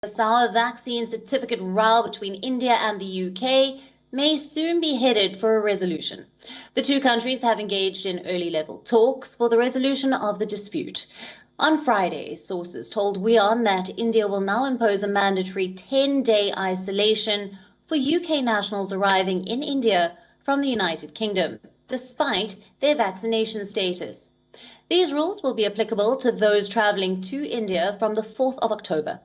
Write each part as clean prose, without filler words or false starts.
The sour vaccine certificate row between India and the UK may soon be headed for a resolution. The two countries have engaged in early-level talks for the resolution of the dispute. On Friday, sources told WION that India will now impose a mandatory 10-day isolation for UK nationals arriving in India from the United Kingdom, despite their vaccination status. These rules will be applicable to those travelling to India from the 4th of October.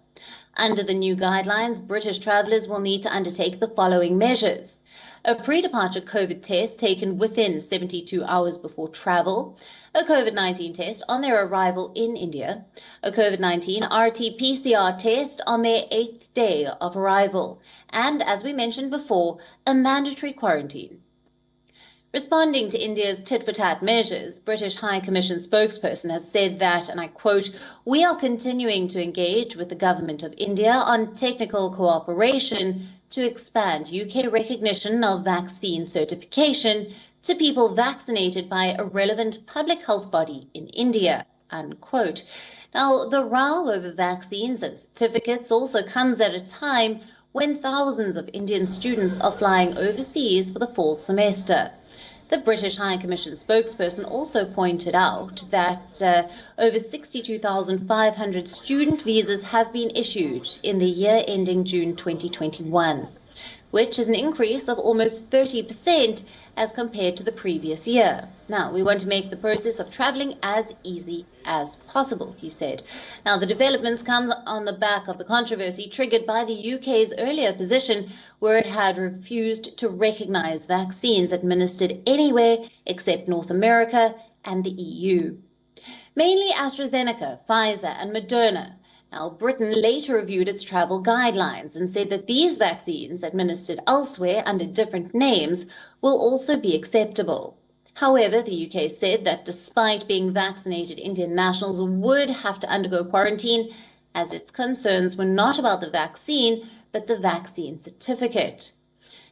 Under the new guidelines, British travellers will need to undertake the following measures: a pre-departure COVID test taken within 72 hours before travel, a COVID-19 test on their arrival in India, a COVID-19 RT-PCR test on their 8th day of arrival, and, as we mentioned before, a mandatory quarantine. Responding to India's tit-for-tat measures, British High Commission spokesperson has said that, and I quote, "We are continuing to engage with the Government of India on technical cooperation to expand UK recognition of vaccine certification to people vaccinated by a relevant public health body in India," unquote. Now, the row over vaccines and certificates also comes at a time when thousands of Indian students are flying overseas for the fall semester. The British High Commission spokesperson also pointed out that over 62,500 student visas have been issued in the year ending June 2021, which is an increase of almost 30% as compared to the previous year. Now, we want to make the process of travelling as easy as possible, he said. Now, the developments come on the back of the controversy triggered by the UK's earlier position, where it had refused to recognise vaccines administered anywhere except North America and the EU. Mainly AstraZeneca, Pfizer and Moderna. Now, Britain later reviewed its travel guidelines and said that these vaccines administered elsewhere under different names will also be acceptable. However, the UK said that despite being vaccinated, Indian nationals would have to undergo quarantine, as its concerns were not about the vaccine, but the vaccine certificate.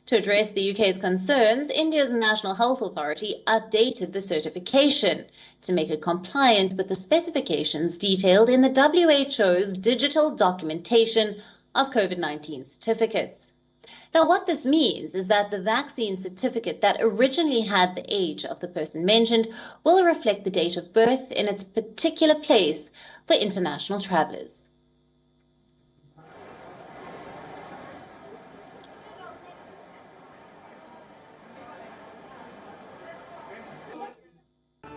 To address the UK's concerns, India's National Health Authority updated the certification to make it compliant with the specifications detailed in the WHO's digital documentation of COVID-19 certificates. Now, what this means is that the vaccine certificate that originally had the age of the person mentioned will reflect the date of birth in its particular place for international travellers.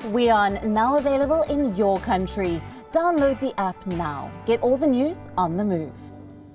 WION, now available in your country. Download the app now. Get all the news on the move.